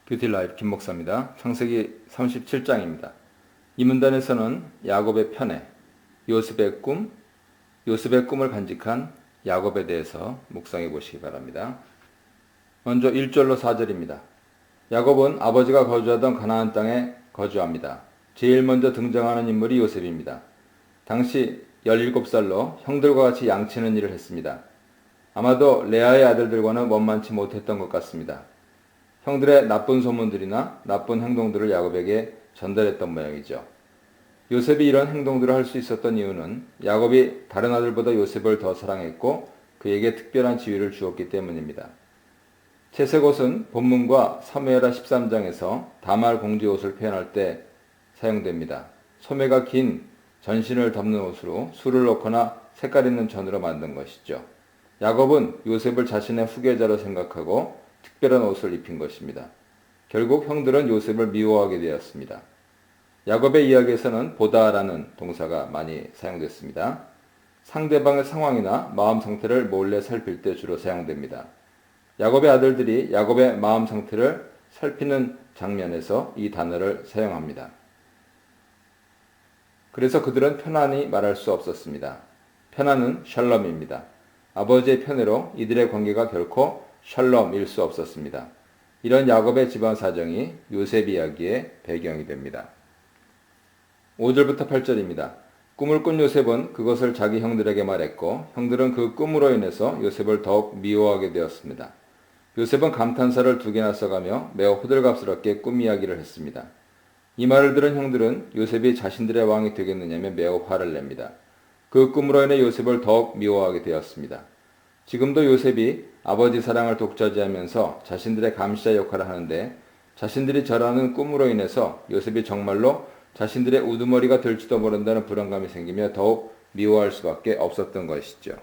뷰티라이프 김목사입니다. 창세기 37장입니다. 이 문단에서는 야곱의 편애, 요셉의 꿈, 요셉의 꿈을 간직한 야곱에 대해서 묵상해 보시기 바랍니다. 먼저 1절로 4절입니다. 야곱은 아버지가 거주하던 가나안 땅에 거주합니다. 제일 먼저 등장하는 인물이 요셉입니다. 당시 17살로 형들과 같이 양치는 일을 했습니다. 아마도 레아의 아들들과는 원만치 못했던 것 같습니다. 형들의 나쁜 소문들이나 나쁜 행동들을 야곱에게 전달했던 모양이죠. 요셉이 이런 행동들을 할 수 있었던 이유는 야곱이 다른 아들보다 요셉을 더 사랑했고 그에게 특별한 지위를 주었기 때문입니다. 채색옷은 본문과 사무엘하 13장에서 다말 공주의 옷을 표현할 때 사용됩니다. 소매가 긴 전신을 덮는 옷으로 술을 넣거나 색깔 있는 전으로 만든 것이죠. 야곱은 요셉을 자신의 후계자로 생각하고 특별한 옷을 입힌 것입니다. 결국 형들은 요셉을 미워하게 되었습니다. 야곱의 이야기에서는 보다라는 동사가 많이 사용됐습니다. 상대방의 상황이나 마음 상태를 몰래 살필 때 주로 사용됩니다. 야곱의 아들들이 야곱의 마음 상태를 살피는 장면에서 이 단어를 사용합니다. 그래서 그들은 편안히 말할 수 없었습니다. 편안은 샬롬입니다. 아버지의 편애로 이들의 관계가 결코 샬롬일 수 없었습니다. 이런 야곱의 집안 사정이 요셉 이야기의 배경이 됩니다. 5절부터 8절입니다. 꿈을 꾼 요셉은 그것을 자기 형들에게 말했고 형들은 그 꿈으로 인해서 요셉을 더욱 미워하게 되었습니다. 요셉은 감탄사를 2개나 써가며 매우 호들갑스럽게 꿈 이야기를 했습니다. 이 말을 들은 형들은 요셉이 자신들의 왕이 되겠느냐며 매우 화를 냅니다. 그 꿈으로 인해 요셉을 더욱 미워하게 되었습니다. 지금도 요셉이 아버지 사랑을 독차지하면서 자신들의 감시자 역할을 하는데 자신들이 절하는 꿈으로 인해서 요셉이 정말로 자신들의 우두머리가 될지도 모른다는 불안감이 생기며 더욱 미워할 수밖에 없었던 것이죠.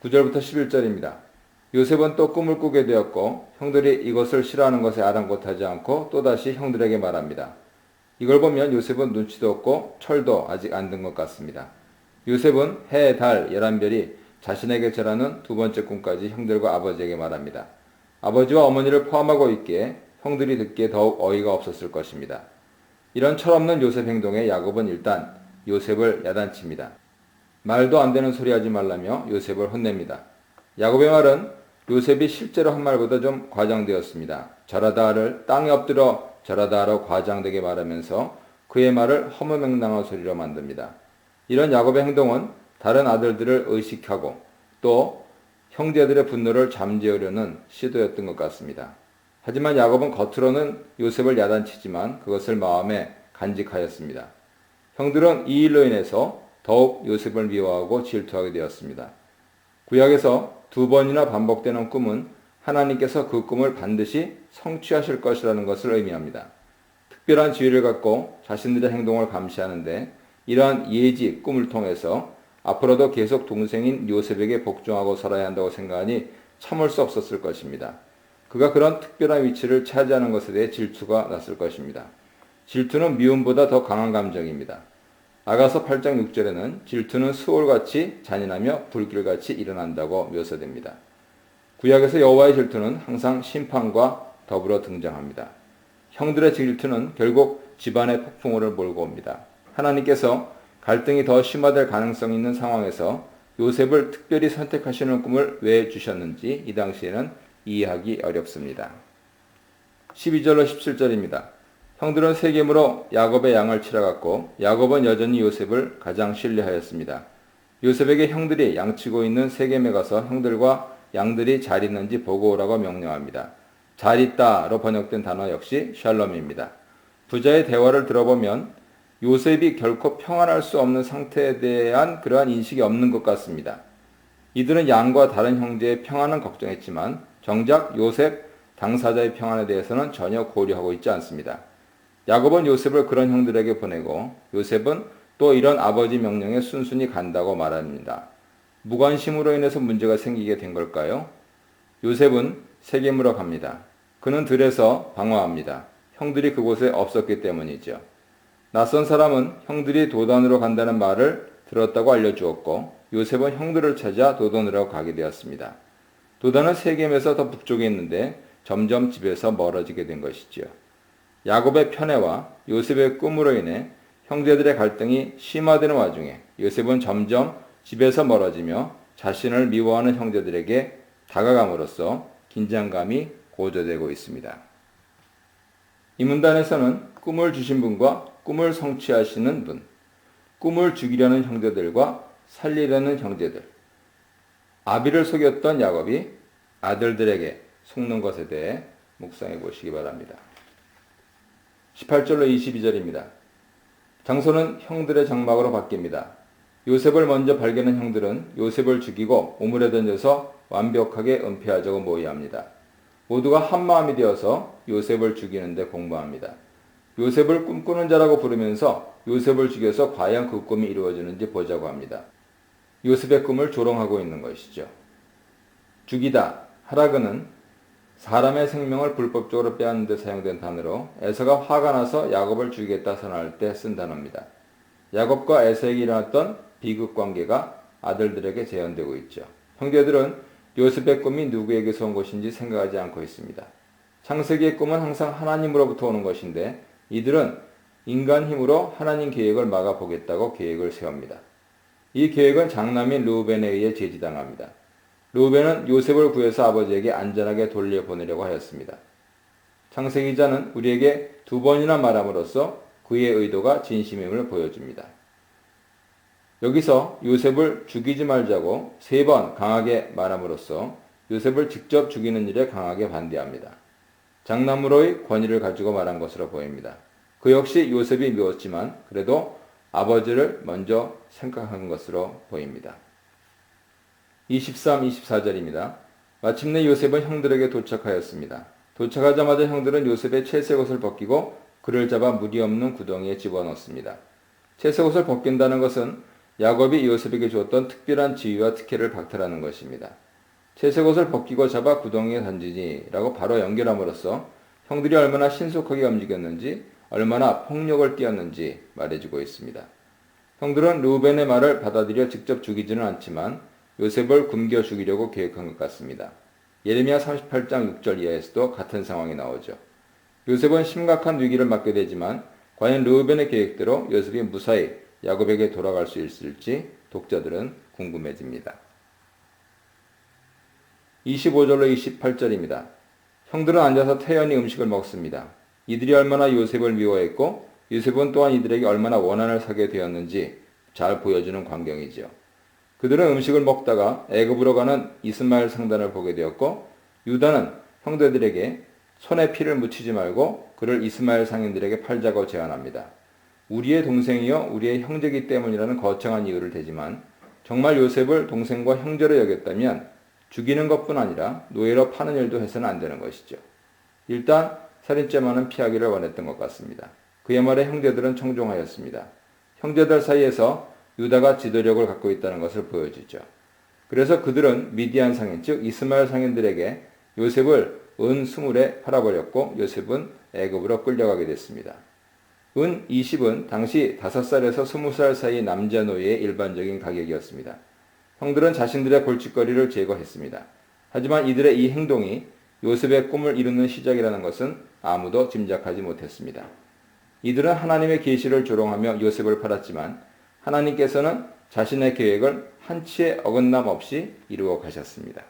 9절부터 11절입니다. 요셉은 또 꿈을 꾸게 되었고 형들이 이것을 싫어하는 것에 아랑곳하지 않고 또다시 형들에게 말합니다. 이걸 보면 요셉은 눈치도 없고 철도 아직 안 든 것 같습니다. 요셉은 해, 달, 11별이 자신에게 절하는 2번째 꿈까지 형들과 아버지에게 말합니다. 아버지와 어머니를 포함하고 있기에 형들이 듣기에 더욱 어이가 없었을 것입니다. 이런 철없는 요셉 행동에 야곱은 일단 요셉을 야단칩니다. 말도 안 되는 소리 하지 말라며 요셉을 혼냅니다. 야곱의 말은 요셉이 실제로 한 말보다 좀 과장되었습니다. 절하다를 땅에 엎드려 절하다로 과장되게 말하면서 그의 말을 허무맹랑한 소리로 만듭니다. 이런 야곱의 행동은 다른 아들들을 의식하고 또 형제들의 분노를 잠재우려는 시도였던 것 같습니다. 하지만 야곱은 겉으로는 요셉을 야단치지만 그것을 마음에 간직하였습니다. 형들은 이 일로 인해서 더욱 요셉을 미워하고 질투하게 되었습니다. 구약에서 2번이나 반복되는 꿈은 하나님께서 그 꿈을 반드시 성취하실 것이라는 것을 의미합니다. 특별한 지위를 갖고 자신들의 행동을 감시하는데 이러한 예지, 꿈을 통해서 앞으로도 계속 동생인 요셉에게 복종하고 살아야 한다고 생각하니 참을 수 없었을 것입니다. 그가 그런 특별한 위치를 차지하는 것에 대해 질투가 났을 것입니다. 질투는 미움보다 더 강한 감정입니다. 아가서 8장 6절에는 질투는 수월같이 잔인하며 불길같이 일어난다고 묘사됩니다. 구약에서 여호와의 질투는 항상 심판과 더불어 등장합니다. 형들의 질투는 결국 집안의 폭풍우를 몰고 옵니다. 하나님께서 갈등이 더 심화될 가능성이 있는 상황에서 요셉을 특별히 선택하시는 꿈을 왜 주셨는지 이 당시에는 이해하기 어렵습니다. 12절로 17절입니다. 형들은 세겜으로 야곱의 양을 치러갔고 야곱은 여전히 요셉을 가장 신뢰하였습니다. 요셉에게 형들이 양치고 있는 세겜에 가서 형들과 양들이 잘 있는지 보고 오라고 명령합니다. 잘 있다로 번역된 단어 역시 샬롬입니다. 부자의 대화를 들어보면 요셉이 결코 평안할 수 없는 상태에 대한 그러한 인식이 없는 것 같습니다. 이들은 양과 다른 형제의 평안은 걱정했지만 정작 요셉 당사자의 평안에 대해서는 전혀 고려하고 있지 않습니다. 야곱은 요셉을 그런 형들에게 보내고 요셉은 또 이런 아버지 명령에 순순히 간다고 말합니다. 무관심으로 인해서 문제가 생기게 된 걸까요? 요셉은 세겜으로 갑니다. 그는 들에서 방황합니다. 형들이 그곳에 없었기 때문이죠. 낯선 사람은 형들이 도단으로 간다는 말을 들었다고 알려주었고 요셉은 형들을 찾아 도단으로 가게 되었습니다. 도단은 세겜에서 더 북쪽에 있는데 점점 집에서 멀어지게 된 것이지요. 야곱의 편애와 요셉의 꿈으로 인해 형제들의 갈등이 심화되는 와중에 요셉은 점점 집에서 멀어지며 자신을 미워하는 형제들에게 다가감으로써 긴장감이 고조되고 있습니다. 이 문단에서는 꿈을 주신 분과 꿈을 성취하시는 분, 꿈을 죽이려는 형제들과 살리려는 형제들, 아비를 속였던 야곱이 아들들에게 속는 것에 대해 묵상해 보시기 바랍니다. 18절로 22절입니다. 장소는 형들의 장막으로 바뀝니다. 요셉을 먼저 발견한 형들은 요셉을 죽이고 우물에 던져서 완벽하게 은폐하자고 모의합니다. 모두가 한마음이 되어서 요셉을 죽이는 데 공모합니다. 요셉을 꿈꾸는 자라고 부르면서 요셉을 죽여서 과연 그 꿈이 이루어지는지 보자고 합니다. 요셉의 꿈을 조롱하고 있는 것이죠. 죽이다, 하라그는 사람의 생명을 불법적으로 빼앗는 데 사용된 단어로 에서가 화가 나서 야곱을 죽이겠다 선언할 때 쓴 단어입니다. 야곱과 에서에게 일어났던 비극 관계가 아들들에게 재현되고 있죠. 형제들은 요셉의 꿈이 누구에게서 온 것인지 생각하지 않고 있습니다. 창세기의 꿈은 항상 하나님으로부터 오는 것인데 이들은 인간 힘으로 하나님 계획을 막아보겠다고 계획을 세웁니다. 이 계획은 장남인 르우벤에 의해 제지당합니다. 르우벤은 요셉을 구해서 아버지에게 안전하게 돌려보내려고 하였습니다. 창세기자는 우리에게 두 번이나 말함으로써 그의 의도가 진심임을 보여줍니다. 여기서 요셉을 죽이지 말자고 세 번 강하게 말함으로써 요셉을 직접 죽이는 일에 강하게 반대합니다. 장남으로의 권위를 가지고 말한 것으로 보입니다. 그 역시 요셉이 미웠지만 그래도 아버지를 먼저 생각한 것으로 보입니다. 23, 24절입니다. 마침내 요셉은 형들에게 도착하였습니다. 도착하자마자 형들은 요셉의 채색 옷을 벗기고 그를 잡아 무리 없는 구덩이에 집어넣습니다. 채색 옷을 벗긴다는 것은 야곱이 요셉에게 주었던 특별한 지위와 특혜를 박탈하는 것입니다. 채색 옷을 벗기고 잡아 구덩이에 던지지라고 바로 연결함으로써 형들이 얼마나 신속하게 움직였는지 얼마나 폭력을 띄었는지 말해주고 있습니다. 형들은 르우벤의 말을 받아들여 직접 죽이지는 않지만 요셉을 굶겨 죽이려고 계획한 것 같습니다. 예레미야 38장 6절 이하에서도 같은 상황이 나오죠. 요셉은 심각한 위기를 맞게 되지만 과연 르우벤의 계획대로 요셉이 무사히 야곱에게 돌아갈 수 있을지 독자들은 궁금해집니다. 25절로 28절입니다. 형들은 앉아서 태연히 음식을 먹습니다. 이들이 얼마나 요셉을 미워했고 요셉은 또한 이들에게 얼마나 원한을 사게 되었는지 잘 보여주는 광경이죠. 그들은 음식을 먹다가 애굽으로 가는 이스마엘 상단을 보게 되었고 유다는 형제들에게 손에 피를 묻히지 말고 그를 이스마엘 상인들에게 팔자고 제안합니다. 우리의 동생이요 우리의 형제이기 때문이라는 거창한 이유를 대지만 정말 요셉을 동생과 형제로 여겼다면 죽이는 것뿐 아니라 노예로 파는 일도 해서는 안 되는 것이죠. 일단 살인죄만은 피하기를 원했던 것 같습니다. 그의 말에 형제들은 청종하였습니다. 형제들 사이에서 유다가 지도력을 갖고 있다는 것을 보여주죠. 그래서 그들은 미디안 상인 즉 이스마엘 상인들에게 요셉을 은 20에 팔아버렸고 요셉은 애굽으로 끌려가게 됐습니다. 은 20은 당시 5살에서 20살 사이 남자 노예의 일반적인 가격이었습니다. 형들은 자신들의 골칫거리를 제거했습니다. 하지만 이들의 이 행동이 요셉의 꿈을 이루는 시작이라는 것은 아무도 짐작하지 못했습니다. 이들은 하나님의 계시를 조롱하며 요셉을 팔았지만 하나님께서는 자신의 계획을 한치의 어긋남 없이 이루어 가셨습니다.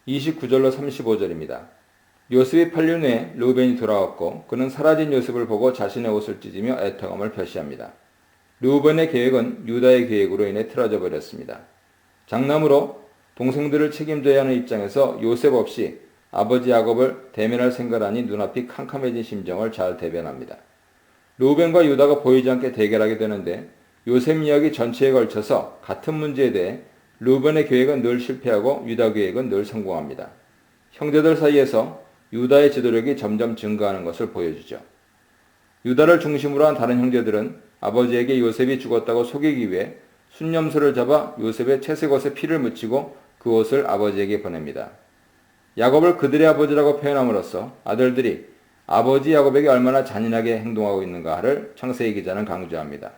29절로 35절입니다. 요셉이 팔린 후에 르우벤이 돌아왔고 그는 사라진 요셉을 보고 자신의 옷을 찢으며 애통함을 표시합니다. 르우벤의 계획은 유다의 계획으로 인해 틀어져 버렸습니다. 장남으로 동생들을 책임져야 하는 입장에서 요셉 없이 아버지 야곱을 대면할 생각하니 눈앞이 캄캄해진 심정을 잘 대변합니다. 르우벤과 유다가 보이지 않게 대결하게 되는데 요셉 이야기 전체에 걸쳐서 같은 문제에 대해 르우벤의 계획은 늘 실패하고 유다 계획은 늘 성공합니다. 형제들 사이에서 유다의 지도력이 점점 증가하는 것을 보여주죠. 유다를 중심으로 한 다른 형제들은 아버지에게 요셉이 죽었다고 속이기 위해 순념소를 잡아 요셉의 채색 옷에 피를 묻히고 그 옷을 아버지에게 보냅니다. 야곱을 그들의 아버지라고 표현함으로써 아들들이 아버지 야곱에게 얼마나 잔인하게 행동하고 있는가를 창세기 기자는 강조합니다.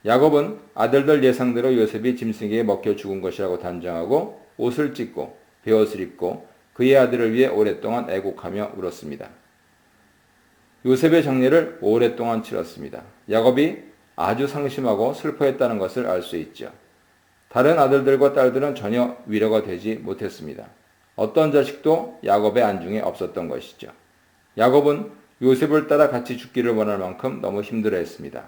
야곱은 아들들 예상대로 요셉이 짐승에게 먹혀 죽은 것이라고 단정하고 옷을 찢고 베옷을 입고 그의 아들을 위해 오랫동안 애곡하며 울었습니다. 요셉의 장례를 오랫동안 치렀습니다. 야곱이 아주 상심하고 슬퍼했다는 것을 알 수 있죠. 다른 아들들과 딸들은 전혀 위로가 되지 못했습니다. 어떤 자식도 야곱의 안중에 없었던 것이죠. 야곱은 요셉을 따라 같이 죽기를 원할 만큼 너무 힘들어했습니다.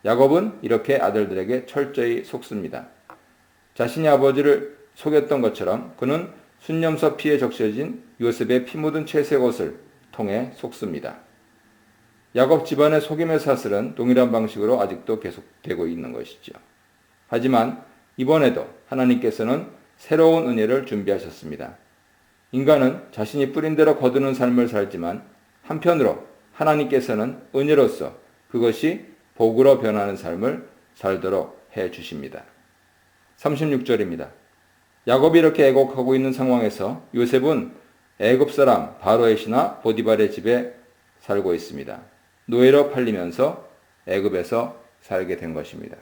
야곱은 이렇게 아들들에게 철저히 속습니다. 자신이 아버지를 속였던 것처럼 그는 순념서 피에 적셔진 요셉의 피 묻은 채색 옷을 통해 속습니다. 야곱 집안의 속임의 사슬은 동일한 방식으로 아직도 계속되고 있는 것이죠. 하지만 이번에도 하나님께서는 새로운 은혜를 준비하셨습니다. 인간은 자신이 뿌린 대로 거두는 삶을 살지만 한편으로 하나님께서는 은혜로서 그것이 복으로 변하는 삶을 살도록 해 주십니다. 36절입니다. 야곱이 이렇게 애곡하고 있는 상황에서 요셉은 애굽 사람 바로의 신하 보디발의 집에 살고 있습니다. 노예로 팔리면서 애굽에서 살게 된 것입니다.